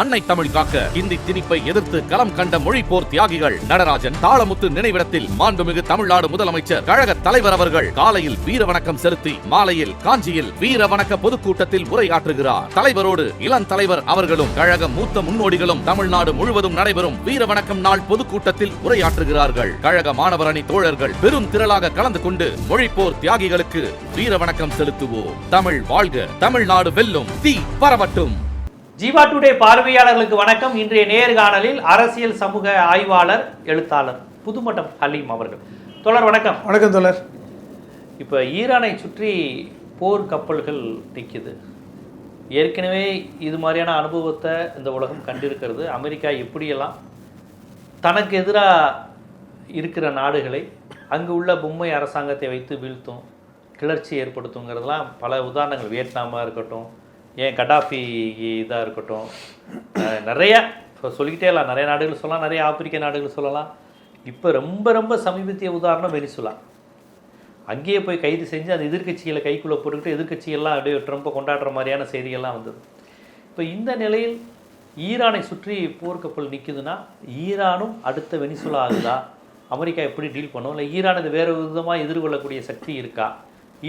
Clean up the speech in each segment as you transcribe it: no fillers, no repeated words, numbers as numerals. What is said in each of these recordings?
அன்னை தமிழ் காக்க இந்தி திணிப்பை எதிர்த்து களம் கண்ட மொழி போர் தியாகிகள் நடராஜன் தாளமுத்து நினைவிடத்தில் மாண்புமிகு தமிழ்நாடு முதலமைச்சர் கழக தலைவர் அவர்கள் காலையில் வீர வணக்கம் செலுத்தி மாலையில் காஞ்சியில் வீர வணக்க பொதுக்கூட்டத்தில் உரையாற்றுகிறார். தலைவரோடு இளம் தலைவர் அவர்களும் கழக மூத்த முன்னோடிகளும் தமிழ்நாடு முழுவதும் நடைபெறும் வீர வணக்கம் நாள் பொதுக்கூட்டத்தில் உரையாற்றுகிறார்கள். கழக மாணவர் அணி தோழர்கள் பெரும் திரளாக கலந்து கொண்டு மொழி போர் தியாகிகளுக்கு வீர வணக்கம் செலுத்துவோம். தமிழ் வாழ்க, தமிழ்நாடு வெல்லும், தீ பரவட்டும். ஜீவா டுடே பார்வையாளர்களுக்கு வணக்கம். இன்றைய நேர்காணலில் அரசியல் சமூக ஆய்வாளர் எழுத்தாளர் புதுமட்டம் ஹலீம் அவர்கள். தோழர் வணக்கம். வணக்கம் தோழர். இப்போ ஈரானை சுற்றி போர் கப்பல்கள் நிற்குது. ஏற்கனவே இது மாதிரியான அனுபவத்தை இந்த உலகம் கண்டிருக்கிறது. அமெரிக்கா எப்படியெல்லாம் தனக்கு எதிராக இருக்கிற நாடுகளை அங்கு உள்ள பொம்மை அரசாங்கத்தை வைத்து வீழ்த்தும், கிளர்ச்சி ஏற்படுத்துங்கிறதுலாம் பல உதாரணங்கள். வியட்நாமாக இருக்கட்டும், ஏன் கடாஃபி இதாக இருக்கட்டும், நிறைய இப்போ சொல்லிக்கிட்டே இல்லை. நிறைய நாடுகள் சொல்லலாம், நிறைய ஆப்பிரிக்க நாடுகள் சொல்லலாம். இப்போ ரொம்ப ரொம்ப சமீபத்திய உதாரணம் வெனிசுலா. அங்கேயே போய் கைது செஞ்சு அந்த எதிர்கட்சிகளை கைக்குள்ளே போட்டுக்கிட்டு எதிர்கட்சிகள்லாம் அப்படியே ட்ரம்ப்பை கொண்டாடுற மாதிரியான செய்திகள்லாம் வந்தது. இப்போ இந்த நிலையில் ஈரானை சுற்றி போர்க்கப்பல் நிற்குதுன்னா ஈரானும் அடுத்த வெனிசுலா ஆகுதா? அமெரிக்கா எப்படி டீல் பண்ணும்? இல்லை ஈரான் இது வேறு விதமாக எதிர்கொள்ளக்கூடிய சக்தி இருக்கா?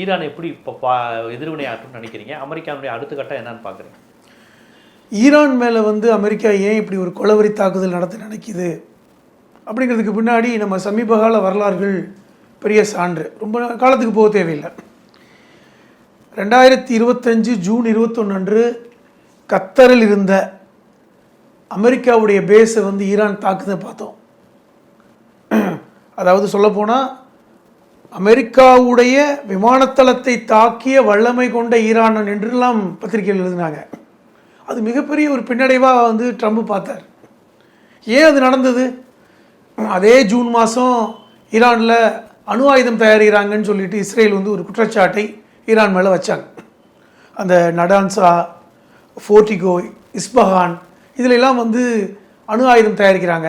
ஈரான் எப்படி இப்போ எதிர்வினையாற்றும்னு நினைக்கிறீங்க? அமெரிக்காவுடைய அடுத்த கட்டம் என்னன்னு பார்க்குறீங்க? ஈரான் மேலே அமெரிக்கா ஏன் இப்படி ஒரு கொலவெறி தாக்குதல் நடத்த நினைக்குது அப்படிங்கிறதுக்கு பின்னாடி நம்ம சமீப கால வரலாறுகள் பெரிய சான்று. ரொம்ப காலத்துக்கு போக தேவையில்லை. 2025 ஜூன் 21 அன்று கத்தரில் இருந்த அமெரிக்காவுடைய பேஸை ஈரான் தாக்குதை பார்த்தோம். அதாவது சொல்லப்போனால் அமெரிக்காவுடைய விமானத்தளத்தை தாக்கிய வல்லமை கொண்ட ஈரான் என்றெல்லாம் பத்திரிகைகள் எழுதினாங்க. அது மிகப்பெரிய ஒரு பின்னடைவாக ட்ரம்ப் பார்த்தார். ஏன் அது நடந்தது? அதே ஜூன் மாதம் ஈரானில் அணு ஆயுதம் தயாரிக்கிறாங்கன்னு சொல்லிட்டு இஸ்ரேல் ஒரு குற்றச்சாட்டை ஈரான் மேலே வச்சாங்க. அந்த நடான்சா, ஃபோர்டிகோ, இஸ்பஹான் இதிலெல்லாம் அணு ஆயுதம் தயாரிக்கிறாங்க.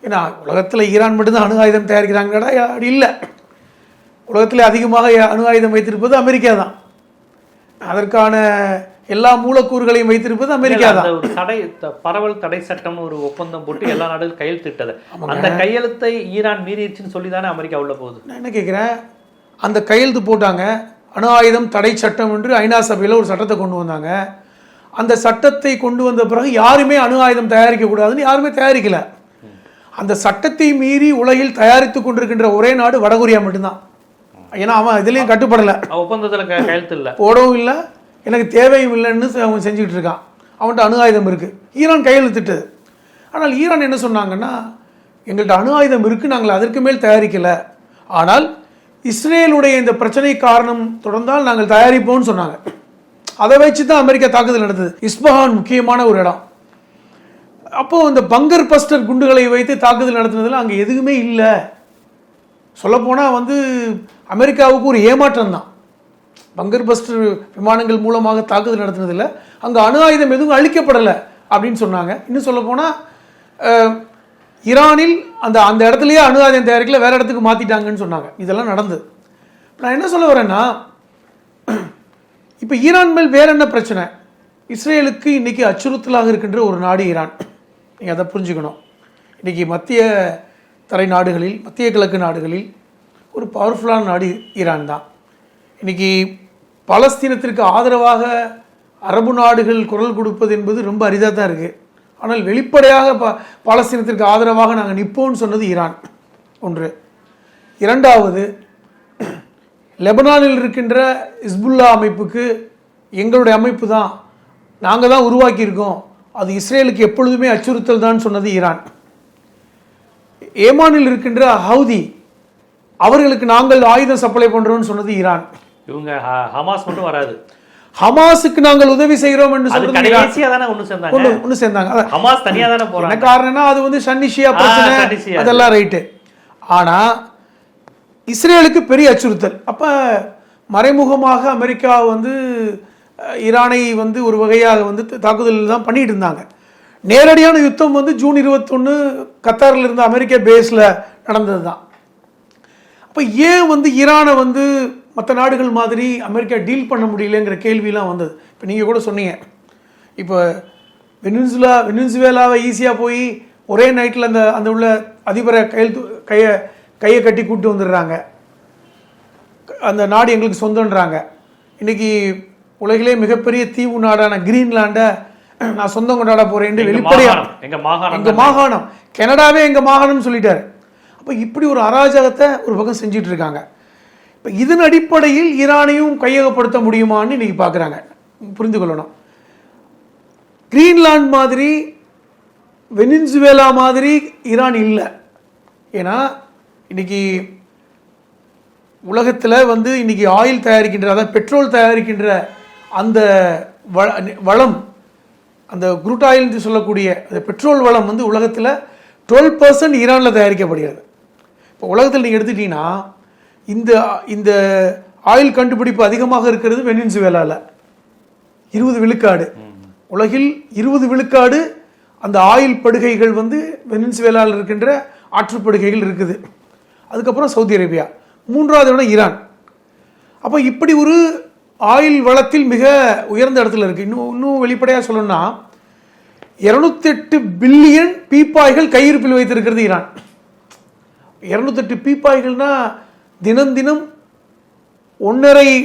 ஏன்னா உலகத்தில் ஈரான் மட்டும்தான் அணு ஆயுதம் தயாரிக்கிறாங்கடா, அப்படி இல்லை. உலகத்தில் அதிகமாக அணு ஆயுதம் வைத்திருப்பது அமெரிக்கா தான். அதற்கான எல்லா மூலக்கூறுகளையும் வைத்திருப்பது அமெரிக்கா தான். ஒரு பரவல் தடை சட்டம் ஒரு ஒப்பந்தம் போட்டு எல்லா நாடுகளும் கையெழுத்திட்டது. அந்த கையெழுத்தை ஈரான் மீறிடுச்சுன்னு சொல்லி தானே அமெரிக்கா உள்ள போகுது. நான் என்ன கேட்குறேன், அந்த கையெழுத்து போட்டாங்க, அணு ஆயுதம் தடை சட்டம் என்று ஐநா சபையில் ஒரு சட்டத்தை கொண்டு வந்தாங்க. அந்த சட்டத்தை கொண்டு வந்த பிறகு யாருமே அணு ஆயுதம் தயாரிக்கக்கூடாதுன்னு யாருமே தயாரிக்கல. அந்த சட்டத்தை மீறி உலகில் தயாரித்து கொண்டிருக்கின்ற ஒரே நாடு வடகொரியா மட்டும்தான். ஏன்னா அவன் இதுலேயும் கட்டுப்படலை, ஒப்பந்தத்தில் கையெழுத்து இல்லை, போடவும் இல்லை, எனக்கு தேவையும் இல்லைன்னு அவன் செஞ்சுக்கிட்டு இருக்கான். அவன்கிட்ட அணு ஆயுதம் இருக்குது. ஈரான் கையெழுத்திட்டது. ஆனால் ஈரான் என்ன சொன்னாங்கன்னா, எங்கள்கிட்ட அணு ஆயுதம் இருக்குது, நாங்கள் அதற்கு மேல் தயாரிக்கலை, ஆனால் இஸ்ரேலுடைய இந்த பிரச்சனை காரணம் தொடர்ந்தால் நாங்கள் தயாரிப்போம்னு சொன்னாங்க. அதை வச்சு தான் அமெரிக்கா தாக்குதல் நடந்தது. இஸ்பஹான் முக்கியமான ஒரு இடம். அப்போது இந்த பங்கர் பஸ்டர் குண்டுகளை வைத்து தாக்குதல் நடத்துனதில் அங்கே எதுவுமே இல்லை. சொல்லப்போனால் அமெரிக்காவுக்கு ஒரு ஏமாற்றம் தான். பங்கர் பஸ்டர் விமானங்கள் மூலமாக தாக்குதல் நடத்துனதில் அங்கே அணு ஆயுதம் எதுவும் அழிக்கப்படலை அப்படின்னு சொன்னாங்க. இன்னும் சொல்லப்போனால் ஈரானில் அந்த இடத்துலையே அணு ஆயுதம் தயாரிக்கல, வேறு இடத்துக்கு மாற்றிட்டாங்கன்னு சொன்னாங்க. இதெல்லாம் நடந்தது. நான் என்ன சொல்ல வரேன்னா, இப்போ ஈரான் மேல் வேற என்ன பிரச்சனை? இஸ்ரேலுக்கு இன்றைக்கி அச்சுறுத்தலாக இருக்கின்ற ஒரு நாடு ஈரான். நீங்கள் அதை புரிஞ்சுக்கணும். இன்றைக்கி மத்திய தரை நாடுகளில், மத்திய கிழக்கு நாடுகளில் ஒரு பவர்ஃபுல்லான நாடு ஈரான் தான். இன்றைக்கி பாலஸ்தீனத்திற்கு ஆதரவாக அரபு நாடுகள் குரல் கொடுப்பது என்பது ரொம்ப அரிதாக தான் இருக்குது. ஆனால் வெளிப்படையாக பாலஸ்தீனத்திற்கு ஆதரவாக நாங்கள் நிற்போம்னு சொன்னது ஈரான் ஒன்று. இரண்டாவது, லெபனானில் இருக்கின்ற ஹிஸ்புல்லா அமைப்புக்கு எங்களுடைய அமைப்பு தான், நாங்கள் தான் உருவாக்கியிருக்கோம், அது இஸ்ரேலுக்கு எப்பொழுதுமே அச்சுறுத்தல் தான் சொன்னது ஈரான். ஏமானில் இருக்கின்ற ஹவுதி அவர்களுக்கு நாங்கள் ஆயுதம் சப்ளை பண்றோம்னு சொன்னது ஈரான். இவங்க ஹமாஸ் மட்டும் வராது, ஹமாஸுக்கு நாங்கள் உதவி செய்கிறோம் என்று ஒன்னு சேர்ந்தாங்க. ஹமாஸ் தனியா தானே போறாங்க. காரணம்னா அது சன்னிஷியா பிரச்சனை, அதெல்லாம் ரைட்டு. ஆனா இஸ்ரேலுக்கு பெரிய அச்சுறுத்தல். அப்ப மறைமுகமாக அமெரிக்கா ஈரானை ஒரு வகையாக தாக்குதல் தான் பண்ணிட்டு இருந்தாங்க. நேரடியான யுத்தம் ஜூன் 21 கத்தாரில் இருந்த அமெரிக்க பேஸில் நடந்தது தான். அப்போ ஏன் ஈரானை மற்ற நாடுகள் மாதிரி அமெரிக்கா டீல் பண்ண முடியலங்கிற கேள்வியெலாம் வந்தது. இப்போ நீங்கள் கூட சொன்னீங்க, இப்போ வெனிசுவேலாவை ஈஸியாக போய் ஒரே நைட்டில் அந்த உள்ள அதிபரை கையை கட்டி கூப்பிட்டு வந்துடுறாங்க. அந்த நாடு எங்களுக்கு சொந்தன்றாங்க. இன்றைக்கி உலகிலே மிகப்பெரிய தீவு நாடான கிரீன்லாண்டை நான் சொந்தம் கொண்டாட போகிறேன் வெளிப்படையாக எங்கள் மாகாணம், கனடாவே எங்கள் மாகாணம்னு சொல்லிட்டாரு. அப்போ இப்படி ஒரு அராஜகத்தை ஒரு பக்கம் செஞ்சுட்டு இருக்காங்க. இப்போ இதன் அடிப்படையில் ஈரானையும் கையகப்படுத்த முடியுமான்னு இன்றைக்கி பார்க்குறாங்க. புரிந்து கொள்ளணும், கிரீன்லாந்து மாதிரி வெனிசுவேலா மாதிரி ஈரான் இல்லை. ஏன்னா இன்னைக்கு உலகத்தில் இன்னைக்கு ஆயில் தயாரிக்கின்ற, அதாவது பெட்ரோல் தயாரிக்கின்ற அந்த வளம், அந்த குரூட் ஆயில் என்று சொல்லக்கூடிய அந்த பெட்ரோல் வளம் உலகத்தில் 12% ஈரானில் தயாரிக்கப்படுகிறது. இப்போ உலகத்தில் நீங்கள் எடுத்துட்டீங்கன்னா இந்த ஆயில் கண்டுபிடிப்பு அதிகமாக இருக்கிறது வெனிசுவேலாவில் 20 விழுக்காடு. உலகில் 20 விழுக்காடு அந்த ஆயில் படுகைகள் வெனிசுவேலாவில் இருக்கின்ற ஆற்றுப்படுகைகள் இருக்குது. அதுக்கப்புறம் சவுதி அரேபியா, மூன்றாவது இடம் ஈரான். அப்போ இப்படி ஒரு ஆயில் வளத்தில் மிக உயர்ந்த இடத்துல இருக்குது. இன்னும் வெளிப்படையாக சொல்லணும்னா 208 பில்லியன் பீப்பாய்கள் கையிருப்பில் வைத்திருக்கிறது ஈரான். 208 பீப்பாய்கள்னா தினம் 1.5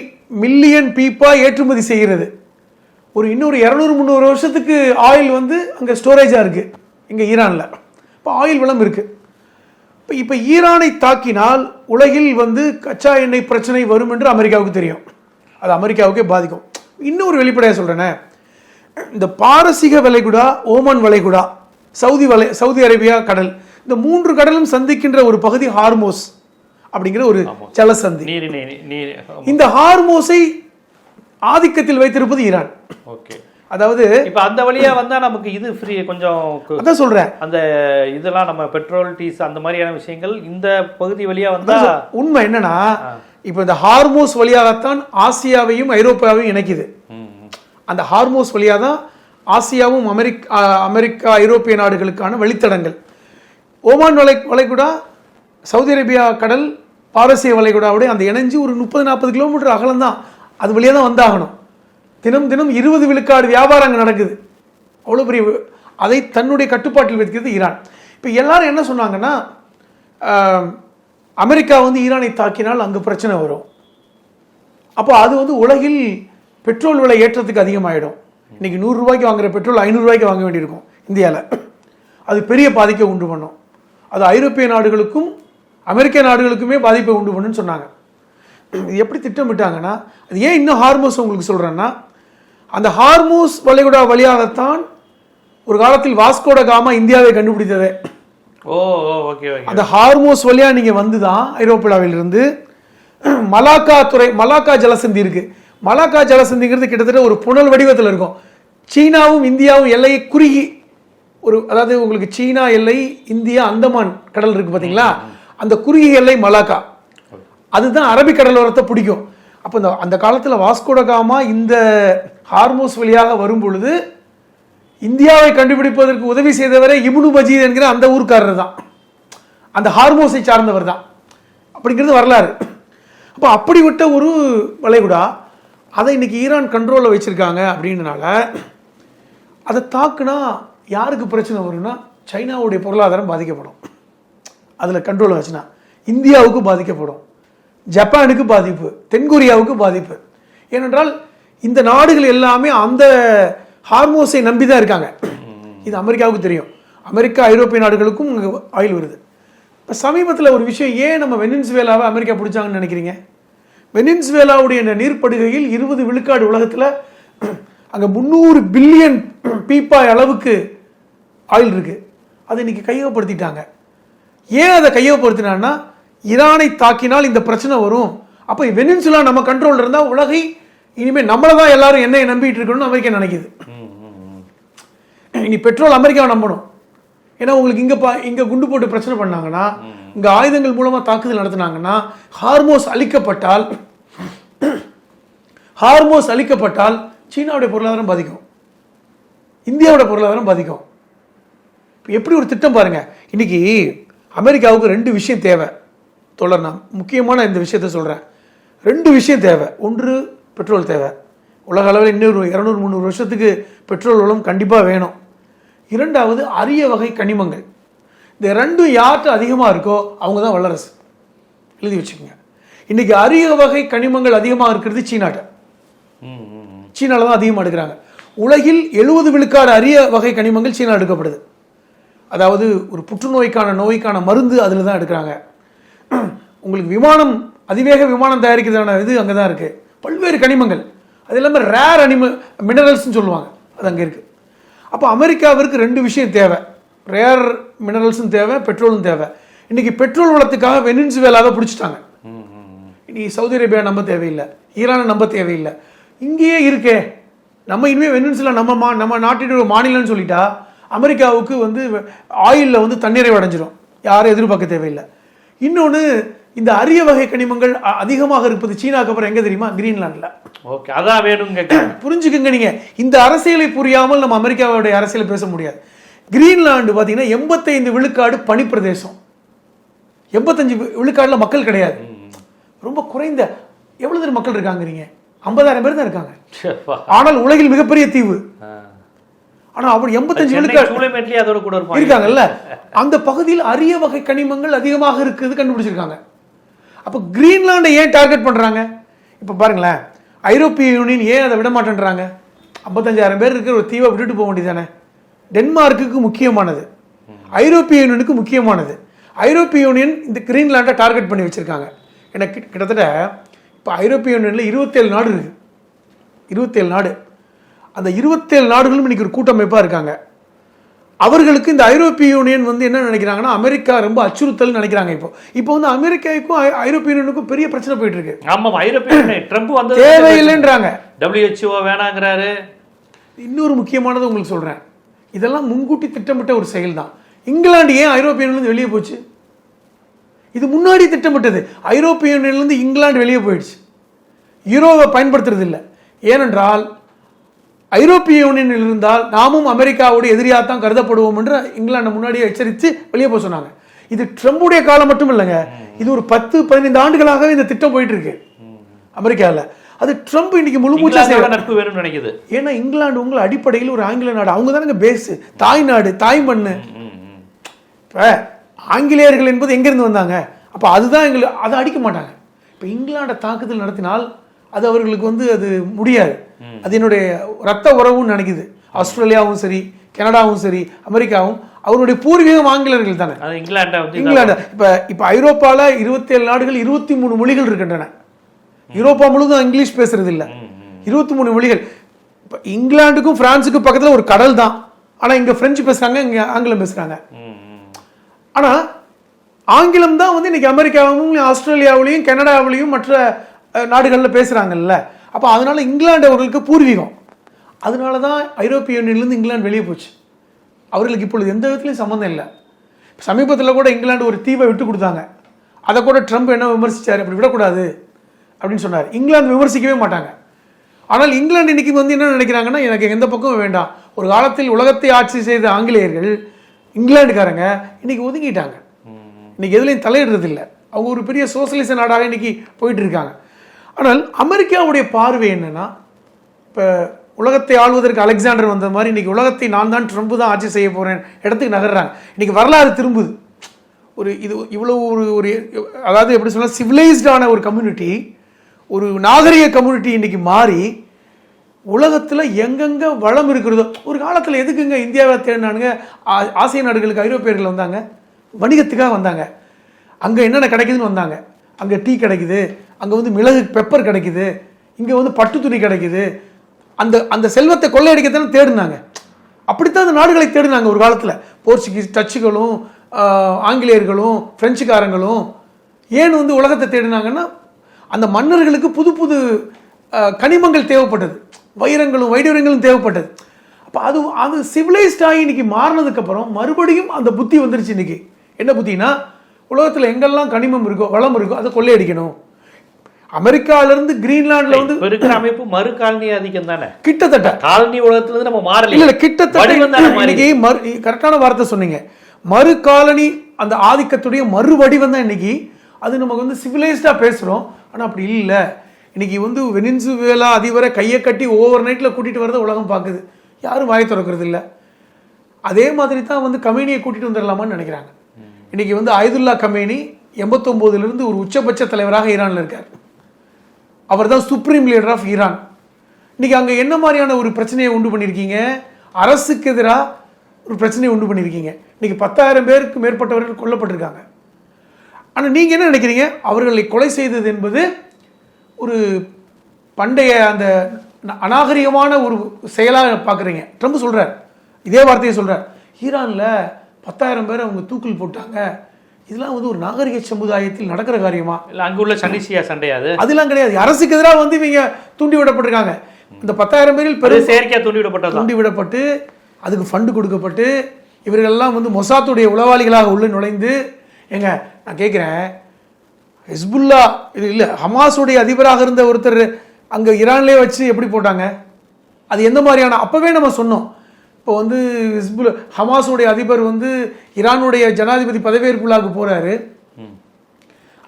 மில்லியன் பீப்பாய் ஏற்றுமதி செய்கிறது. இன்னொரு 200-300 வருஷத்துக்கு ஆயில் அங்கே ஸ்டோரேஜாக இருக்குது இங்கே ஈரானில். இப்போ ஆயில் வளம் இருக்குது. இப்போ ஈரானை தாக்கினால் உலகில் கச்சா எண்ணெய் பிரச்சனை வரும் என்று அமெரிக்காவுக்கு தெரியும். அது அமெரிக்காவுக்கே பாதிக்கும். இன்னொரு வெளிப்படையாக சொல்கிறேனே, இந்த பாரசீக வளைகுடா, ஓமன் வளைகுடா, சவுதி அரேபியா கடல், இந்த 3 கடலும் சந்திக்கின்ற ஒரு பகுதி ஹார்மோஸ் அப்படிங்கிற ஒரு ஜலசந்தி. இந்த ஹார்மோஸை ஆதிக்கத்தில் வைத்திருப்பது ஈரான். அதாவது இப்ப அந்த வழியா வந்தா நமக்கு இது ஃப்ரீ, கொஞ்சம் அதான் சொல்றேன், அந்த இதெல்லாம் நம்ம பெட்ரோல் டீஸ் அந்த மாதிரியான விஷயங்கள் இந்த பகுதி வழியா வந்தா. உண்மை என்னன்னா, இப்ப இந்த ஹார்மோஸ் வழியாகத்தான் ஆசியாவையும் ஐரோப்பாவையும் இணைக்குது. அந்த ஹார்மோஸ் வழியாக தான் ஆசியாவும் அமெரிக்கா ஐரோப்பிய நாடுகளுக்கான வழித்தடங்கள். ஓமான் வளைகுடா, சவுதி அரேபியா கடல், பாரசீக வளைகுடாவுடைய அந்த இணைஞ்சு ஒரு 30-40 கிலோமீட்டர் அகலம் தான். அது வழியாக தான் வந்தாகணும். தினம் 20 விழுக்காடு வியாபாரம் அங்கே நடக்குது. அவ்வளோ பெரிய, அதை தன்னுடைய கட்டுப்பாட்டில் வைக்கிறது ஈரான். இப்போ எல்லாரும் என்ன சொன்னாங்கன்னா, அமெரிக்கா ஈரானை தாக்கினால் அங்கே பிரச்சனை வரும். அப்போ அது உலகில் பெட்ரோல் விலை ஏற்றத்துக்கு அதிகமாகிடும். இன்னைக்கு 100 ரூபாய்க்கு வாங்குற பெட்ரோல் 500 ரூபாய்க்கு வாங்க வேண்டியிருக்கும் இந்தியாவில். அது பெரிய பாதிப்பை உண்டு பண்ணும். அது ஐரோப்பிய நாடுகளுக்கும் அமெரிக்க நாடுகளுக்குமே பாதிப்பை உண்டு பண்ணுன்னு சொன்னாங்க. இது எப்படி திட்டமிட்டாங்கன்னா, அது ஏன் இன்னும் ஹார்மோஸ் உங்களுக்கு சொல்கிறேன்னா, அந்த ஹார்மோஸ் வளைகுடா வழியாகத்தான் ஒரு காலத்தில் வாஸ்கோட காமா இந்தியாவை கண்டுபிடித்ததே. அந்த ஹார்மோஸ் வழியா நீங்க தான் ஐரோப்பியாவிலிருந்து மலாக்கா ஜலசந்தி இருக்கு. மலாக்கா ஜலசந்திங்கிறது கிட்டத்தட்ட ஒரு புனல் வடிவத்தில் இருக்கும். சீனாவும் இந்தியாவும் எல்லையை குறுகி அதாவது உங்களுக்கு சீனா எல்லை, இந்தியா அந்தமான் கடல் இருக்கு பாத்தீங்களா, அந்த குறுகிய எல்லை மலாக்கா. அதுதான் அரபிக் கடலோரத்தை பிடிக்கும். அப்போ அந்த காலத்தில் வாஸ்கோட காமா இந்த ஹார்மோஸ் வழியாக வரும் பொழுது இந்தியாவை கண்டுபிடிப்பதற்கு உதவி செய்தவரே இப்னு மஜீத் என்கிற அந்த ஊர்க்காரர் தான், அந்த ஹார்மோஸை சார்ந்தவர் தான் அப்படிங்கிறது வரலாறு. அப்போ அப்படிப்பட்ட ஒரு வளைகுடா, அதை இன்னைக்கு ஈரான் கண்ட்ரோலில் வச்சிருக்காங்க. அப்படின்றனால அதை தாக்குனா யாருக்கு பிரச்சனை வரும்னா, சைனாவுடைய பொருளாதாரம் பாதிக்கப்படும். அதில் கண்ட்ரோலில் வச்சுனா இந்தியாவுக்கு பாதிக்கப்படும், ஜப்பானுக்கு பாதிப்பு, தென்கொரியாவுக்கு பாதிப்பு. ஏனென்றால் இந்த நாடுகள் எல்லாமே அந்த ஹார்மோஸை நம்பி தான் இருக்காங்க. இது அமெரிக்காவுக்கு தெரியும். அமெரிக்கா ஐரோப்பிய நாடுகளுக்கும் ஆயில் வருது. இப்போ சமீபத்தில் ஒரு விஷயம், ஏன் நம்ம வெனிசுவேலாவை அமெரிக்கா பிடிச்சாங்கன்னு நினைக்கிறீங்க? வெனிசுவேலாவுடைய நீர்ப்படுகையில் 20 விழுக்காடு உலகத்தில் அங்கே 300 பில்லியன் பீப்பாய் அளவுக்கு ஆயில் இருக்கு. அதை இன்னைக்கு கையகப்படுத்திட்டாங்க. ஏன் அதை கையகப்படுத்தினான்னா, ஈரானை தாக்கினால் இந்த பிரச்சனை வரும். அப்போ வெனிசுலா நம்ம கண்ட்ரோல் இருந்தால் உலகை இனிமேல் நம்மளை தான் எல்லாரும் எண்ணெயை நம்பிட்டு இருக்கணும்னு அமெரிக்கா நினைக்குது. இனி பெட்ரோல் அமெரிக்காவை நம்பணும். ஏன்னா உங்களுக்கு இங்க குண்டு போட்டு பிரச்சனை பண்ணாங்கன்னா, இங்க ஆயுதங்கள் மூலமா தாக்குதல் நடத்தினாங்கன்னா, ஹார்மோஸ் அழிக்கப்பட்டால் சீனாவுடைய பொருளாதாரம் பாதிக்கும், இந்தியாவோட பொருளாதாரம் பாதிக்கும். எப்படி ஒரு திட்டம் பாருங்க. இன்னைக்கு அமெரிக்காவுக்கு 2 விஷயம் தேவை. தொடர் நான் முக்கியமான இந்த விஷயத்த சொல்றேன். 2 விஷயம் தேவை. ஒன்று பெட்ரோல் தேவை. உலக அளவில் இன்னொரு 200-300 வருஷத்துக்கு பெட்ரோல் வளம் கண்டிப்பாக வேணும். இரண்டாவது அரிய வகை கனிமங்கள். இந்த ரெண்டும் யார்கிட்ட அதிகமாக இருக்கோ அவங்க தான் வல்லரசு. எழுதி வச்சுக்கோங்க. இன்னைக்கு அரிய வகை கனிமங்கள் அதிகமாக இருக்கிறது சீனாட்ட. சீனால தான் அதிகமாக எடுக்கிறாங்க. உலகில் 70 விழுக்காடு அரிய வகை கனிமங்கள் சீனா எடுக்கப்படுது. அதாவது ஒரு புற்றுநோய்க்கான நோய்க்கான மருந்து அதில் தான் எடுக்கிறாங்க. உங்களுக்கு விமானம், அதிவேக விமானம் தயாரிக்கிறதான இது அங்கே தான் இருக்குது. பல்வேறு கனிமங்கள், அது இல்லாமல் ரேர் மினரல்ஸ்ன்னு சொல்லுவாங்க, அது அங்கே இருக்குது. அப்போ அமெரிக்காவிற்கு 2 விஷயம் தேவை. ரேர் மினரல்ஸும் தேவை, பெட்ரோலும் தேவை. இன்னைக்கு பெட்ரோல் வளத்துக்காக வெனின்சுவேலாவை பிடிச்சிட்டாங்க. இன்னைக்கு சவுதி அரேபியா நம்ப தேவையில்லை, ஈரானை நம்ப தேவையில்லை, இங்கேயே இருக்கே. நம்ம இனிமேல் வெனின்சுலா நம்ம நாட்டினுடைய மாநிலம்னு சொல்லிட்டா அமெரிக்காவுக்கு வந்து ஆயிலில் வந்து தண்ணீரை அடைஞ்சிரும், யாரும் எதிர்பார்க்க தேவையில்லை. இன்னொன்று, இந்த அரிய வகை கனிமங்கள் அதிகமாக இருப்பது சீனாக்கு அப்புறம் எங்கே தெரியுமா? கிரீன்லாண்டில். ஓகே, அதான் வேணுங்க. புரிஞ்சுக்கங்க. நீங்கள் இந்த அரசியலை புரியாமல் நம்ம அமெரிக்காவுடைய அரசியலை பேச முடியாது. கிரீன்லாண்டு பார்த்தீங்கன்னா 85 விழுக்காடு பனிப்பிரதேசம். 85 விழுக்காடுல மக்கள் கிடையாது, ரொம்ப குறைந்த. எவ்வளவு மக்கள் இருக்காங்க? 50,000 பேர் தான் இருக்காங்க. ஆனால் உலகில் மிகப்பெரிய தீவு. ஆனா அப்படி 85 விழுக்காடு அதோட கூட இருக்காங்கல்ல. அந்த பகுதியில் அரிய வகை கனிமங்கள் அதிகமாக இருக்குது கண்டுபிடிச்சிருக்காங்க. அப்ப கிரீன்லாண்டை ஏன் டார்கெட் பண்றாங்க? இப்ப பாருங்களேன், ஐரோப்பிய யூனியன் ஏன் அதை விட மாட்டேன்றாங்க? 55,000 பேர் இருக்கிற ஒரு தீவை விட்டுட்டு போக வேண்டியதானே? டென்மார்க்குக்கு முக்கியமானது, ஐரோப்பிய யூனியனுக்கு முக்கியமானது. ஐரோப்பிய யூனியன் இந்த கிரீன்லாண்டை டார்கெட் பண்ணி வச்சிருக்காங்க. எனக்கு கிட்டத்தட்ட இப்போ ஐரோப்பிய யூனியனில் 27 நாடு இருக்கு. 27 நாடு. அந்த 27 நாடுகளும் இன்னைக்கு ஒரு கூட்டமைப்பாக இருக்காங்க. அவர்களுக்கு இந்த ஐரோப்பிய யூனியன் வந்து என்ன நினைக்கிறாங்கன்னா, அமெரிக்கா ரொம்ப அச்சுறுத்தல் நினைக்கிறாங்க. இப்போ வந்து அமெரிக்காவுக்கும் ஐரோப்பிய யூனியனுக்கும் பெரிய பிரச்சனை போயிட்டு இருக்கு. ஆமாம், ஐரோப்பிய யூனியன் ட்ரம்ப் வந்து தேவையில்லைன்றாங்க, WHO வேணாங்கிறாரு. இன்னொரு முக்கியமானது உங்களுக்கு சொல்றேன், இதெல்லாம் முன்கூட்டி திட்டமிட்ட ஒரு செயல் தான். இங்கிலாந்து ஏன் ஐரோப்பிய யூனியன் வெளியே போச்சு? இது முன்னாடி திட்டமிட்டது. ஐரோப்பிய யூனியன்லேருந்து இங்கிலாந்து வெளியே போயிடுச்சு, யூரோவை பயன்படுத்துறது இல்லை. ஏனென்றால் ஐரோப்பிய யூனியனில் இருந்தால் நாமும் அமெரிக்காவோட எதிரியாக தான் கருதப்படுவோம் என்று இங்கிலாந்து முன்னாடியே எச்சரித்து வெளியே போக சொன்னாங்க. இது ட்ரம்புடைய காலம் மட்டும் இல்லைங்க, இது ஒரு 10-15 ஆண்டுகளாகவே இந்த திட்டம் போயிட்டு இருக்கு அமெரிக்காவில். அது ட்ரம்ப் இன்னைக்கு முழு மூச்சா நட்பு வேணும்னு நினைக்குது. ஏன்னா இங்கிலாந்து உங்களை அடிப்படையில் ஒரு ஆங்கில நாடு, அவங்க தானே பேஸ், தாய் நாடு, தாய் மண்ணு. இப்போ ஆங்கிலேயர்கள் என்பது எங்கிருந்து வந்தாங்க? அப்போ அதுதான் எங்களுக்கு, அதை அடிக்க மாட்டாங்க. இப்போ இங்கிலாண்டை தாக்குதல் நடத்தினால் அது அவர்களுக்கு வந்து அது முடியாது. அது என்னுடைய ரத்த உறவுன்னு நினைக்குது. ஆஸ்திரேலியாவும் சரி, கனடாவும் சரி, அமெரிக்காவும் அவருடைய பூர்வீகம் ஆங்கிலேயர்கள் தானே. இங்கிலாந்து இப்போ ஐரோப்பாவில் 27 நாடுகள் 23 மொழிகள் இருக்கின்றன. யூரோப்பா முழுவதும் இங்கிலீஷ் பேசுறது இல்லை, 23 மொழிகள். இப்போ இங்கிலாந்துக்கும் பிரான்ஸுக்கும் பக்கத்தில் ஒரு கடல் தான், ஆனால் இங்கே பிரெஞ்சு பேசுறாங்க, இங்கே ஆங்கிலம் பேசுறாங்க. ஆனால் ஆங்கிலம் தான் வந்து இன்னைக்கு அமெரிக்காவும் ஆஸ்திரேலியாவிலையும் கனடாவிலையும் மற்ற நாடுகளில் பேசுகிறாங்கல்ல. அப்போ அதனால இங்கிலாந்து அவர்களுக்கு பூர்வீகம். அதனால தான் ஐரோப்பிய யூனியன்லேருந்து இங்கிலாந்து வெளியே போச்சு. அவர்களுக்கு இப்பொழுது எந்த விதத்துலையும் சம்மந்தம் இல்லை. சமீபத்தில் கூட இங்கிலாந்து ஒரு தீவை விட்டு கொடுத்தாங்க. அதை கூட ட்ரம்ப் என்ன விமர்சித்தார், அப்படி விடக்கூடாது அப்படின்னு சொன்னார். இங்கிலாந்து விமர்சிக்கவே மாட்டாங்க. ஆனால் இங்கிலாந்து இன்னைக்கு வந்து என்ன நினைக்கிறாங்கன்னா, எனக்கு எந்த பக்கமும் வேண்டாம். ஒரு காலத்தில் உலகத்தை ஆட்சி செய்த ஆங்கிலேயர்கள், இங்கிலாந்துக்காரங்க இன்னைக்கு ஒதுங்கிட்டாங்க. இன்னைக்கு எதுலையும் தலையிடுறது இல்லை. அவங்க ஒரு பெரிய சோசியலிச நாடாக இன்னைக்கு போயிட்டு இருக்காங்க. ஆனால் அமெரிக்காவுடைய பார்வை என்னன்னா, இப்போ உலகத்தை ஆள்வதற்கு அலெக்சாண்டர் வந்த மாதிரி இன்னைக்கு உலகத்தை நான் தான் ட்ரம்ப் தான் ஆட்சி செய்ய போறேன் இடத்துக்கு நகர்றாங்க. இன்னைக்கு வரலாறு திரும்புது. ஒரு இது இவ்வளவு ஒரு அதாவது எப்படி சொல்ல, சிவிலைஸ்டான ஒரு கம்யூனிட்டி, ஒரு நாகரிக கம்யூனிட்டி இன்னைக்கு மாறி உலகத்தில் எங்கெங்க வளம் இருக்கிறதோ. ஒரு காலத்தில் எதுக்குங்க இந்தியாவை தேடினானுங்க? ஆசிய நாடுகளுக்கு ஐரோப்பியர்கள் வந்தாங்க, வணிகத்துக்காக வந்தாங்க. அங்கே என்னென்ன கிடைக்குதுன்னு வந்தாங்க. அங்கே டீ கிடைக்குது, அங்கே வந்து மிளகு பெப்பர் கிடைக்குது, இங்கே வந்து பட்டு துணி கிடைக்குது. அந்த அந்த செல்வத்தை கொள்ளையடிக்கத்தானே தேடினாங்க. அப்படித்தான் அந்த நாடுகளை தேடினாங்க ஒரு காலத்தில். போர்ச்சுகீஸ், டச்சுகளும், ஆங்கிலேயர்களும், பிரெஞ்சுக்காரங்களும் ஏன் வந்து உலகத்தை தேடினாங்கன்னா, அந்த மன்னர்களுக்கு புது புது கனிமங்கள் தேவைப்பட்டது, வைரங்களும் வைடூரியங்களும் தேவைப்பட்டது. அப்போ அது சிவிலைஸ்ட் ஆகி இன்னைக்கு மாறினதுக்கப்புறம் மறுபடியும் அந்த புத்தி வந்துருச்சு. இன்னைக்கு என்ன புத்தினா, உலகத்தில் எங்கெல்லாம் கனிமம் இருக்கோ, வளம் இருக்கோ, அதை கொள்ளையடிக்கணும். அமெரிக்காவிலிருந்து கிரீன்லாந்துல வந்து இருக்கிற அமைப்பு மறு காலனி ஆதிக்கம் தானே. கிட்டத்தட்ட காலனி உலகத்துல இருந்து நம்ம மாறல. இல்ல, கிட்டத்தட்ட கரெக்டான வார்த்தை சொன்னீங்க. மறு காலனி அந்த ஆதிக்கத்துடைய மறு வடிவம் தான் இன்னைக்கு. அது நமக்கு வந்து சிவிலைஸ்டா பேசுறோம், ஆனா அப்படி இல்லை. இன்னைக்கு வந்து வெனின்சுவேலா அதிபரை கையை கட்டி ஓவர் நைட்ல கூட்டிட்டு வரத உலகம் பார்க்குது. யாரும் வாயை திறக்கிறது இல்லை. அதே மாதிரி தான் வந்து கமேனியை கூட்டிகிட்டு வந்துடலாமான்னு நினைக்கிறாங்க. இன்றைக்கி வந்து ஆயதுல்லா கமேனி 89 ஒரு உச்சபட்ச தலைவராக ஈரானில் இருக்கார். அவர் தான் சுப்ரீம் லீடர் ஆஃப் ஈரான். இன்றைக்கி அங்கே என்ன மாதிரியான ஒரு பிரச்சனையை உண்டு பண்ணியிருக்கீங்க? அரசுக்கு எதிராக ஒரு பிரச்சனையை உண்டு பண்ணியிருக்கீங்க. இன்றைக்கி 10,000 பேருக்கு மேற்பட்டவர்கள் கொல்லப்பட்டிருக்காங்க. ஆனால் நீங்கள் என்ன நினைக்கிறீங்க? அவர்களை கொலை செய்தது என்பது ஒரு பண்டைய அந்த அநாகரிகமான ஒரு செயலாக பார்க்குறீங்க. ட்ரம்ப் சொல்கிறார், இதே வார்த்தையை சொல்கிறார், ஈரானில் 10,000 பேரை அவங்க தூக்கில் போட்டாங்க, இதெல்லாம் வந்து ஒரு நாகரிக சமுதாயத்தில் நடக்கிற காரியமா? இல்லை அங்கே உள்ள சன்னிசியா சண்டையாது? அதெல்லாம் கிடையாது. அரசுக்கு எதிராக வந்து இவங்க தூண்டி விடப்பட்டிருக்காங்க. இந்த 10,000 பேரில் பெரும் செயற்கையாக தூண்டி விடப்பட்டு அதுக்கு ஃபண்டு கொடுக்கப்பட்டு இவர்கள்லாம் வந்து மொசாத்துடைய உளவாளிகளாக உள்ள நுழைந்து, ஏங்க நான் கேட்குறேன், ஹிஸ்புல்லா இது இல்லை ஹமாஸுடைய அதிபராக இருந்த ஒருத்தர் அங்கே ஈரான்லேயே வச்சு எப்படி போட்டாங்க? அது எந்த மாதிரியான? அப்போவே நம்ம சொன்னோம், இப்போ வந்து ஹமாஸுடைய அதிபர் வந்து ஈரானுடைய ஜனாதிபதி பதவியேற்புள்ளாக போறாரு,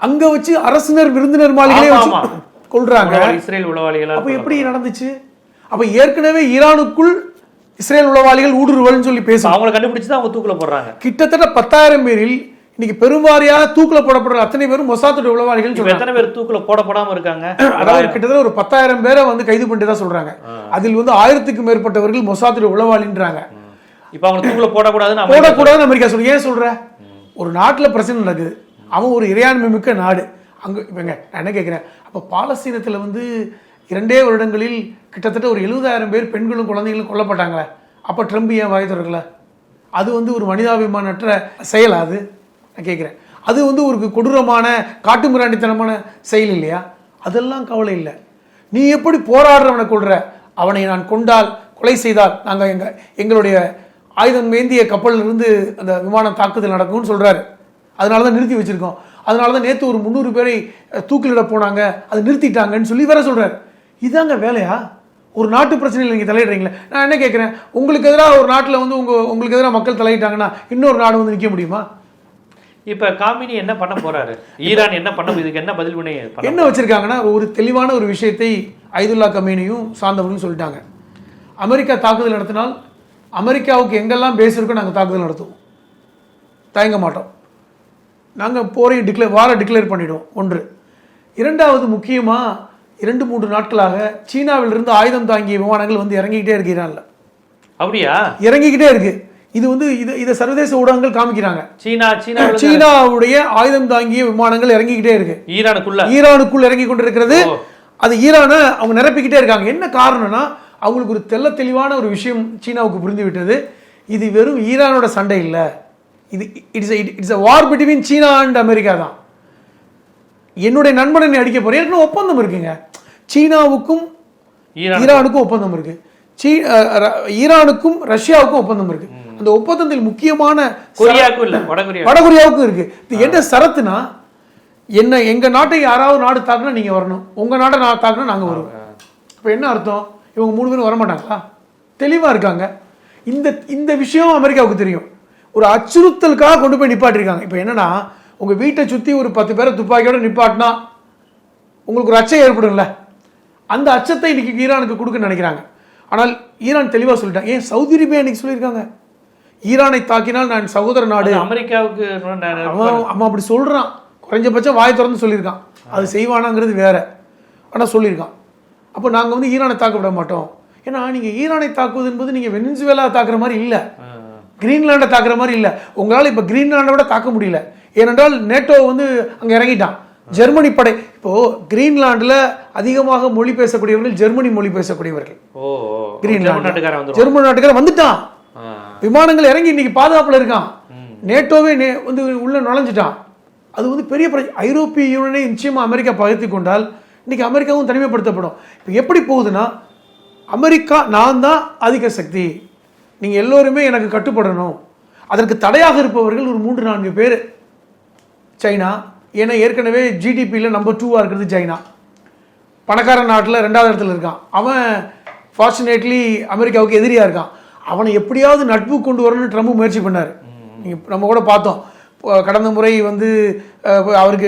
அங்க வச்சு அரசினர் விருந்தினர் மாளிகையிலே வச்சு கொள்றாங்க இஸ்ரேல் உளவாளிகள். அப்போ எப்படி நடந்துச்சு? அப்போ ஏற்கனவே ஈரானுக்குள் இஸ்ரேல் உளவாளிகள் ஊடுருவல்னு சொல்லி பேசுவாங்க. அவங்களை கண்டுபிடிச்சு தான் அவங்க தூக்கில் போடுறாங்க. கிட்டத்தட்ட 10,000 பேரில் இன்னைக்கு பெரும்பாரியாக தூக்கில் போடப்படுற அத்தனை பேரும் மொசாத்துடைய உளவாளிகள். எத்தனை பேர் தூக்கில் போடப்படாம இருக்காங்க? அதாவது கிட்டத்தட்ட ஒரு 10,000 பேரை வந்து கைது பண்ணிட்டு தான் சொல்றாங்க. அதில் வந்து 1000க்கும் மேற்பட்டவர்கள் மொசாத்துடைய உளவாளின்றாங்க. இப்போ அவங்க தூக்கில் போடக்கூடாதுன்னு அமெரிக்கா சொல்லுங்க. ஏன் சொல்ற? ஒரு நாட்டில் பிரச்சனை நடக்குது, அவன் ஒரு இறையாண்மை மிக்க நாடு, அங்க இவங்க நான் என்ன கேட்கிறேன், அப்ப பாலஸ்தீனத்துல வந்து 2 வருடங்களில் கிட்டத்தட்ட ஒரு 70,000 பேர் பெண்களும் குழந்தைகளும் கொல்லப்பட்டாங்களே, அப்ப ட்ரம்ப் ஏன் வாய் திறக்கல? அது வந்து ஒரு மனிதாபிமானற்ற செயல். அது நான் கேட்குறேன், அது வந்து ஒரு கொடூரமான காட்டுமிராண்டித்தனமான செயல் இல்லையா? அதெல்லாம் கவலை இல்லை. நீ எப்படி போராடுறவனை கொள்ற? அவனை நான் கொண்டால் கொலை செய்தால் நாங்கள் எங்களுடைய ஆயுதம் ஏந்திய கப்பலில் இருந்து அந்த விமானம் தாக்குதல் நடக்கும்னு சொல்றாரு. அதனால தான் நிறுத்தி வச்சிருக்கோம். அதனால தான் நேற்று ஒரு 300 பேரை தூக்கிலிட போனாங்க, அதை நிறுத்திட்டாங்கன்னு சொல்லி வேற சொல்றாரு. இதாங்க வேலையா? ஒரு நாட்டு பிரச்சனையில் நீங்கள் தலையிடுறீங்களே. நான் என்ன கேட்குறேன், உங்களுக்கு எதிராக ஒரு நாட்டில் வந்து உங்களுக்கு எதிராக மக்கள் தலையிட்டாங்கன்னா இன்னொரு நாடு வந்து நிற்க முடியுமா? இப்போ காமினி என்ன பண்ண போறாரு? ஈரான் என்ன பண்ண, இதுக்கு என்ன பதில் வினை என்ன வச்சிருக்காங்கன்னா, ஒரு தெளிவான ஒரு விஷயத்தை ஆயதுல்லா கமேனியும் சார்ந்தவர்களும் சொல்லிட்டாங்க. அமெரிக்கா தாக்குதல் நடத்தினால் அமெரிக்காவுக்கு எங்கெல்லாம் பேஸ் இருக்கோ நாங்கள் தாக்குதல் நடத்துவோம், தயங்க மாட்டோம். நாங்கள் போரையும் வார டிக்ளேர் பண்ணிடுவோம். ஒன்று. இரண்டாவது, முக்கியமாக 2-3 நாட்களாக சீனாவிலிருந்து ஆயுதம் தாங்கிய விமானங்கள் வந்து இறங்கிக்கிட்டே இருக்கு ஈரான்ல. அப்படியா? இறங்கிக்கிட்டே இருக்கு. இது வந்து இதை சர்வதேச ஊடகங்கள் காமிக்கிறாங்க. சீனாவுடைய ஆயுதம் தாங்கிய விமானங்கள் இறங்கிக்கிட்டே இருக்கு ஈரானுக்குள் இறங்கி கொண்டிருக்கிறது. அது ஈரானை அவங்க நிரப்பிக்கிட்டே இருக்காங்க. என்ன காரணம்னா, அவங்களுக்கு ஒரு தெளிவான ஒரு விஷயம் சீனாவுக்கு புரிந்து விட்டது. இது வெறும் ஈரானோட சண்டை இல்லை, இது it's a war between China and America தான். என்னுடைய நண்பனை அடிக்க போறேன், ஏற்கனவே ஒப்பந்தம் இருக்குங்க. சீனாவுக்கும் ஈரானுக்கும் ஒப்பந்தம் இருக்கு, ஈரானுக்கும் ரஷ்யாவுக்கும் ஒப்பந்தம் இருக்கு. அந்த ஒப்பந்தத்தில் முக்கியமான வடகொரியாவுக்கும் இருக்கு. இது என்ன சரத்துனா, எங்க நாட்டை யாராவது நாடு தாக்குனா நீங்க வரணும், உங்க நாட்டை நான் தாக்குனா நாங்க வருவோம். இப்போ என்ன அர்த்தம்? இவங்க 3 பேரும் வரமாட்டாங்களா? தெளிவா இருக்காங்க. இந்த விஷயம் அமெரிக்காவுக்கு தெரியும். ஒரு அச்சுறுத்தலுக்காக கொண்டு போய் நிப்பாட்டிருக்காங்க. இப்போ என்னன்னா, உங்க வீட்டை சுத்தி ஒரு 10 பேரை துப்பாக்கியோட நிப்பாட்டினா உங்களுக்கு ஒரு அச்சம் ஏற்படும்ல, அந்த அச்சத்தை இன்னைக்கு ஈரானுக்கு கொடுக்க நினைக்கிறாங்க. ஆனால் ஈரான் தெளிவா சொல்லிட்டாங்க. ஏன் சவுதி அரேபியா இன்னைக்கு சொல்லியிருக்காங்க, ஈரானை தாக்கினால் நான் சகோதர நாடு. அமெரிக்காவுக்கு அவன் அப்படி சொல்றான், குறைஞ்சபட்சம் வாய் திறந்து சொல்லியிருக்கான். அது செய்வானாங்கிறது வேற, ஆனால் சொல்லியிருக்கான். அப்போ நாங்கள் வந்து ஈரானை தாக்க விட மாட்டோம். ஏன்னா நீங்கள் ஈரானை தாக்குவது என்பது நீங்கள் வெனிசுவேலா தாக்குற மாதிரி இல்லை, கிரீன்லாண்டை தாக்குற மாதிரி இல்லை. உங்களால் இப்போ கிரீன்லாண்டை விட தாக்க முடியல. ஏனென்றால் நேட்டோ வந்து அங்கே இறங்கிட்டான். ஜெர்மனி படை இப்போ கிரீன்லாண்டில் அதிகமாக மொழி பேசக்கூடியவர்கள் ஜெர்மனி மொழி பேசக்கூடியவர்கள். கிரீன்லாந்து ஜெர்மன் நாட்டுக்காரன் வந்துட்டான், விமானங்கள் இறங்கி இன்னைக்கு பாதுகாப்புல இருக்கான். நேட்டோவே வந்து உள்ள நுழைஞ்சிட்டான். அது வந்து பெரிய பிரச்சனை. ஐரோப்பிய யூனியனை நிச்சயமா அமெரிக்கா பகிர்ந்து கொண்டால் இன்னைக்கு அமெரிக்காவும் தனிமைப்படுத்தப்படும். இப்போ எப்படி போகுதுன்னா, அமெரிக்கா நான் தான் ஆதிக்க சக்தி, நீங்கள் எல்லோருமே எனக்கு கட்டுப்படணும். அதற்கு தடையாக இருப்பவர்கள் ஒரு 3-4 பேர். சைனா, ஏன்னா ஏற்கனவே ஜிடிபியில் நம்பர் 2 இருக்கிறது சைனா. பணக்கார நாட்டில் 2வது இடத்துல இருக்கான். அவன் ஃபார்ச்சுனேட்லி அமெரிக்காவுக்கு எதிரியாக இருக்கான். அவனை எப்படியாவது நட்பு கொண்டு வரணும்னு ட்ரம்ப் முயற்சி பண்ணார். நம்ம கூட பார்த்தோம் கடந்த முறை வந்து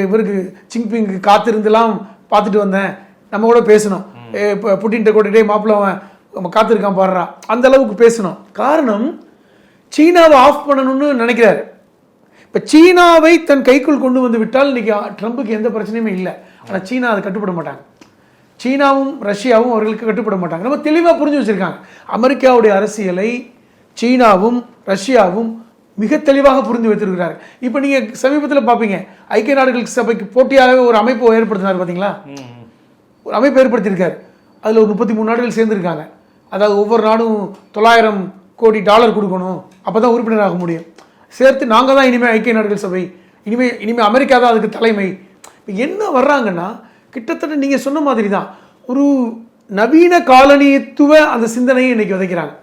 இவருக்கு ஜின்பிங் காத்திருந்துலாம் பார்த்துட்டு வந்தேன், நம்ம கூட பேசணும். இப்போ புட்டின்ட்ட கூட்டிகிட்டே மாப்பிள்ள அவன் காத்திருக்கான் பாடுறா, அந்த அளவுக்கு பேசணும். காரணம், சீனாவை ஆஃப் பண்ணணும்னு நினைக்கிறாரு. இப்போ சீனாவை தன் கைக்குள் கொண்டு வந்து விட்டால் இன்னைக்கு ட்ரம்புக்கு எந்த பிரச்சனையுமே இல்லை. ஆனால் சீனா அதை கட்டுப்பட மாட்டாங்க. சீனாவும் ரஷ்யாவும் அவர்களுக்கு கட்டுப்பட மாட்டாங்க. நம்ம தெளிவாக புரிஞ்சு வச்சிருக்காங்க. அமெரிக்காவுடைய அரசியலை சீனாவும் ரஷ்யாவும் மிக தெளிவாக புரிந்து வைத்திருக்கிறார். இப்போ நீங்கள் சமீபத்தில் பார்ப்பீங்க, ஐக்கிய நாடுகள் சபைக்கு போட்டியாகவே ஒரு அமைப்பு ஏற்படுத்தினார் பார்த்தீங்களா? ஒரு அமைப்பு ஏற்படுத்தியிருக்காரு. அதில் ஒரு 33 நாடுகள் சேர்ந்துருக்காங்க. அதாவது ஒவ்வொரு நாடும் $900 கோடி கொடுக்கணும், அப்போ தான் உறுப்பினராக முடியும். சேர்த்து நாங்கள் தான் இனிமேல் ஐக்கிய நாடுகள் சபை, இனிமேல் அமெரிக்கா தான் அதுக்கு தலைமை. இப்போ என்ன வர்றாங்கன்னா, கிட்டத்தட்ட நீங்கள் சொன்ன மாதிரி தான் ஒரு நவீன காலனித்துவ அந்த சிந்தனையை இன்னைக்கு விதைக்கிறாங்க.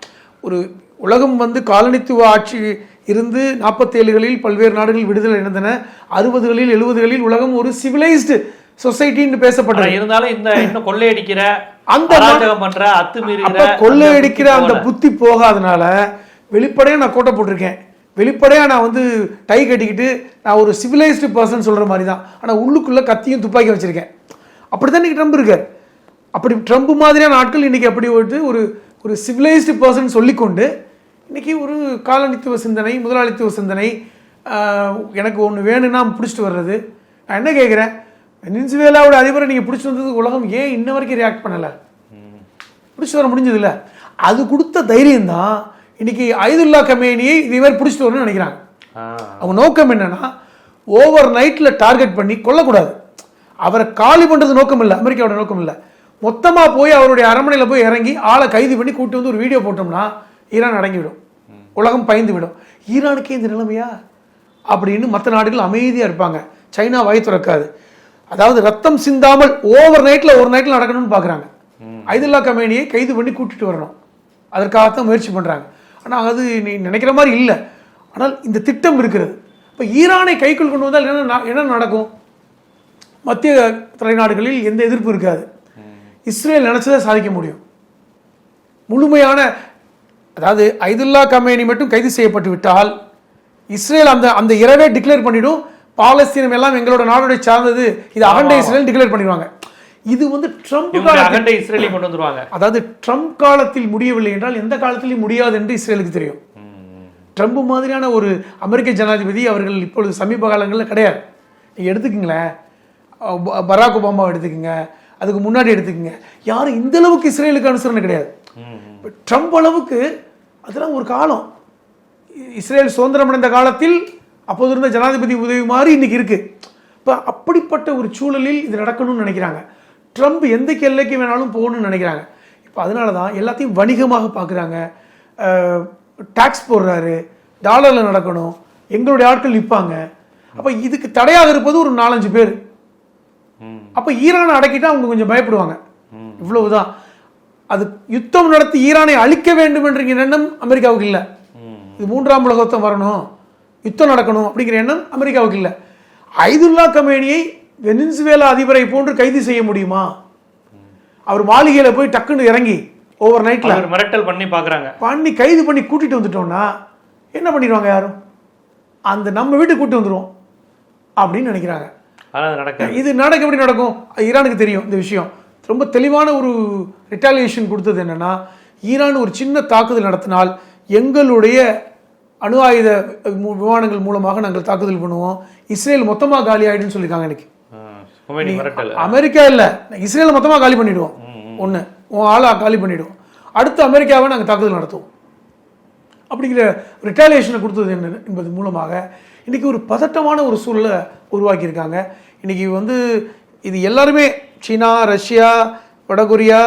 ஒரு உலகம் காலனித்துவ ஆட்சி இருந்து 47களில் பல்வேறு நாடுகள் விடுதலை இழந்தன. 60களில் 70களில் உலகம் ஒரு சிவிலைஸ்டு சொசைட்டின்னு பேசப்பட்டது. இருந்தாலும் இந்த இன்னும் கொள்ளையடிக்கிற அந்த பண்ற அத்துமீறுகிற கொள்ளையடிக்கிற அந்த புத்தி போகாதனால வெளிப்படையா நான் கோட்டை போட்டிருக்கேன், வெளிப்படையா நான் டை கட்டிக்கிட்டு நான் ஒரு சிவிலைஸ்டு பர்சன் சொல்ற மாதிரி தான். ஆனா உள்ளுக்குள்ள கத்தியும் துப்பாக்கி வச்சிருக்கேன். அப்படித்தான் இன்னைக்கு ட்ரம்ப் இருக்கார். அப்படி ட்ரம்ப் மாதிரியான ஆட்கள் இன்னைக்கு அப்படி ஒரு ஒரு சிவிலைஸ்டு பர்சன் சொல்லிக்கொண்டு இன்னைக்கு ஒரு காலனித்துவ சிந்தனை, முதலாளித்துவ சிந்தனை, எனக்கு ஒன்று வேணும்னா பிடிச்சிட்டு வர்றது. நான் என்ன கேட்குறேன், வெனிசுவேலாவோட அதிபரை நீங்கள் பிடிச்சிட்டு வந்தது உலகம் ஏன் இன்ன வரைக்கும் ரியாக்ட் பண்ணலை? பிடிச்சிட்டு வர முடிஞ்சது இல்லை. அது கொடுத்த தைரியம் தான் இன்னைக்கு அயதுல்லா கமேனியை இதே மாதிரி பிடிச்சிட்டு வரணும்னு நினைக்கிறாங்க. அவங்க நோக்கம் என்னன்னா, ஓவர் நைட்டில் டார்கெட் பண்ணி கொல்லக்கூடாது. அவரை காலி பண்ணுறது நோக்கம் இல்லை, அமெரிக்காவோட நோக்கம் இல்லை. மொத்தமாக போய் அவருடைய அரண்மனையில் போய் இறங்கி ஆளை கைது பண்ணி கூட்டி ஒரு வீடியோ போட்டோம்னா ஈரான் அடங்கிவிடும், உலகம் பயந்து விடும். ஈரானுக்கே இந்த நிலைமையா அப்படின்னு மற்ற நாடுகள் அமைதியாக இருப்பாங்க. சைனா வாய் திறக்காது. அதாவது ரத்தம் சிந்தாமல் ஓவர் நைட்டில் ஒரு நைட்டில் நடக்கணும்னு பார்க்குறாங்க. அயதுல்லா கமேனியை கைது பண்ணி கூட்டிட்டு வரணும், அதற்காகத்தான் முயற்சி பண்ணுறாங்க. ஆனால் அது நீ நினைக்கிற மாதிரி இல்லை. ஆனால் இந்த திட்டம் இருக்கிறது. இப்போ ஈரானை கைக்குள் கொண்டு வந்தால் என்ன நடக்கும்? மத்திய தலைநாடுகளில் எந்த எதிர்ப்பு இருக்காது. இஸ்ரேல் நினைச்சதை சாதிக்க முடியும். முழுமையான, அதாவது அயதுல்லா கமேனி மட்டும் கைது செய்யப்பட்டு விட்டால் இஸ்ரேல் அந்த இரவே டிக்ளேர் பண்ணிடும், பாலஸ்தீனம் எல்லாம் எங்களோட நாடுடைய சார்ந்தது, இது அகண்ட இஸ்ரேல் டிக்ளேர் பண்ணிடுவாங்க. இது ட்ரம்ப் காலத்தில் இஸ்ரேலை கொண்டு வந்துருவாங்க. அதாவது ட்ரம்ப் காலத்தில் முடியவில்லை என்றால் எந்த காலத்திலும் முடியாது என்று இஸ்ரேலுக்கு தெரியும். ட்ரம்ப் மாதிரியான ஒரு அமெரிக்க ஜனாதிபதி அவர்கள் இப்பொழுது சமீப காலங்களில் கிடையாது. நீங்கள் எடுத்துக்கங்களேன், பராக் ஒபாமா எடுத்துக்கங்க, அதுக்கு முன்னாடி எடுத்துக்கங்க, யாரும் இந்த அளவுக்கு இஸ்ரேலுக்கு அனுசரணை கிடையாது. ட்ரம்ப் அளவுக்கு அதெல்லாம் ஒரு காலம். இஸ்ரேல் சுதந்திரம் அடைந்த காலத்தில் அப்போது இருந்த ஜனாதிபதி உதவி மாதிரி இன்னைக்கு இருக்கு. இப்போ அப்படிப்பட்ட ஒரு சூழலில் இது நடக்கணும்னு நினைக்கிறாங்க. ட்ரம்ப் எந்த எல்லைக்கு வேணாலும் போகணும்னு நினைக்கிறாங்க. இப்போ அதனால தான் எல்லாத்தையும் வணிகமாக பார்க்குறாங்க. டாக்ஸ் போடுறாரு, டாலரில் நடக்கணும், எங்களுடைய ஆட்கள் நிற்பாங்க. அப்போ இதுக்கு தடையாக இருப்பது ஒரு 4-5 பேர். அப்போ ஈரானை அடக்கிட்டா அவங்க கொஞ்சம் பயப்படுவாங்க. இவ்வளவுதான். அது யுத்தம் நடத்தி ஈரானை அழிக்க வேண்டும் என்ற எண்ணம் அமெரிக்காவுக்கு இல்லை. இது 3ஆம் உலக யுத்தம் வரணும், யுத்தம் நடக்கணும் அப்படிங்கிற எண்ணம் அமெரிக்காவுக்கு இல்லை. அயதுல்லா கமேனியை வெனிசுவேலா அதிபரை போன்று கைது செய்ய முடியுமா? அவர் மாளிகையில போய் டக்குன்னு இறங்கி ஓவர் நைட்ல மிரட்டல் பண்ணி பார்க்குறாங்க, பண்ணி கைது பண்ணி கூட்டிட்டு வந்துட்டோம்னா என்ன பண்ணிடுவாங்க? யாரும் அந்த நம்ம வீட்டுக்கு கூட்டி வந்துடுவோம் அப்படின்னு நினைக்கிறாங்க. இது எப்படி நடக்கும்? ஈரானுக்கு தெரியும் இந்த விஷயம். ரொம்ப தெளிவான ஒரு ரிட்டாலியேஷன் கொடுத்தது என்னன்னா, ஈரான் ஒரு சின்ன தாக்குதல் நடத்தினால் எங்களுடைய அணு ஆயுத விமானங்கள் மூலமாக நாங்கள் தாக்குதல் பண்ணுவோம், இஸ்ரேல் மொத்தமாக காலி ஆயிடுன்னு சொல்லியிருக்காங்க. இன்னைக்கு அமெரிக்கா இல்லை, இஸ்ரேல் மொத்தமாக காலி பண்ணிடுவோம், ஒன்று உன் ஆளா காலி பண்ணிடுவோம், அடுத்து அமெரிக்காவை நாங்கள் தாக்குதல் நடத்துவோம் அப்படிங்கிற ரிட்டாலியேஷனை கொடுத்தது என்ன என்பது மூலமாக இன்னைக்கு ஒரு பதட்டமான ஒரு சூழலை உருவாக்கியிருக்காங்க. இன்னைக்கு இது எல்லாருமே சீனா, ரஷ்யா, வடகொரியா,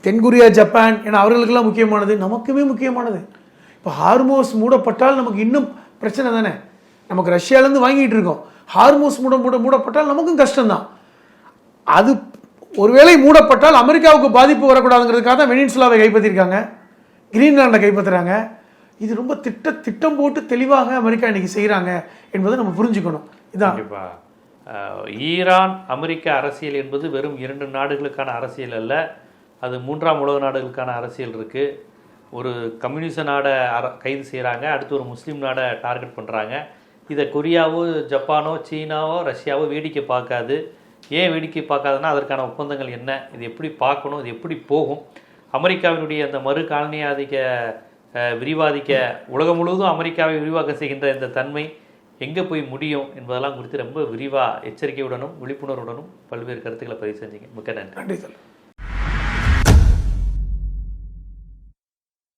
தென்கொரியா, ஜப்பான் என அவர்களுக்கெல்லாம் முக்கியமானது, நமக்குமே முக்கியமானது. இப்போ ஹார்மோஸ் மூடப்பட்டால் நமக்கு இன்னும் பிரச்சனை தானே. நமக்கு ரஷ்யாவிலேருந்து வாங்கிட்டு இருக்கோம், ஹார்மோஸ் மூடப்பட்டால் நமக்கும் கஷ்டம்தான். அது ஒருவேளை மூடப்பட்டால் அமெரிக்காவுக்கு பாதிப்பு வரக்கூடாதுங்கிறதுக்காக தான் வெனின்சுலாவை கைப்பற்றிருக்காங்க, கிரீன்லாண்டை கைப்பற்றுறாங்க. இது ரொம்ப திட்டம் போட்டு தெளிவாக அமெரிக்கா இன்னைக்கு செய்கிறாங்க என்பதை நம்ம புரிஞ்சுக்கணும். இதான் ஈரான் அமெரிக்க அரசியல் என்பது வெறும் 2 நாடுகளுக்கான அரசியல் அல்ல, அது 3ஆம் உலக நாடுகளுக்கான அரசியல் இருக்குது. ஒரு கம்யூனிச நாடை கைது செய்கிறாங்க, அடுத்து ஒரு முஸ்லீம் நாடை டார்கெட் பண்ணுறாங்க. இதை கொரியாவோ, ஜப்பானோ, சீனாவோ, ரஷ்யாவோ வேடிக்கை பார்க்காது. ஏன் வேடிக்கை பார்க்காதுன்னா அதற்கான ஒப்பந்தங்கள் என்ன, இது எப்படி பார்க்கணும், இது எப்படி போகும், அமெரிக்காவினுடைய அந்த மறு காலனியாதிக்க விரிவாதிக்க உலகம் முழுவதும் அமெரிக்காவை விரிவாக்கம் செய்கின்ற இந்த தன்மை எங்கே போய் முடியும் என்பதெல்லாம் குறித்து ரொம்ப விரிவாக எச்சரிக்கையுடனும் விழிப்புணர்வுடனும் பல்வேறு கருத்துக்களை பதிவு செஞ்சீங்க. மிக்க நன்றி. நன்றி சார்.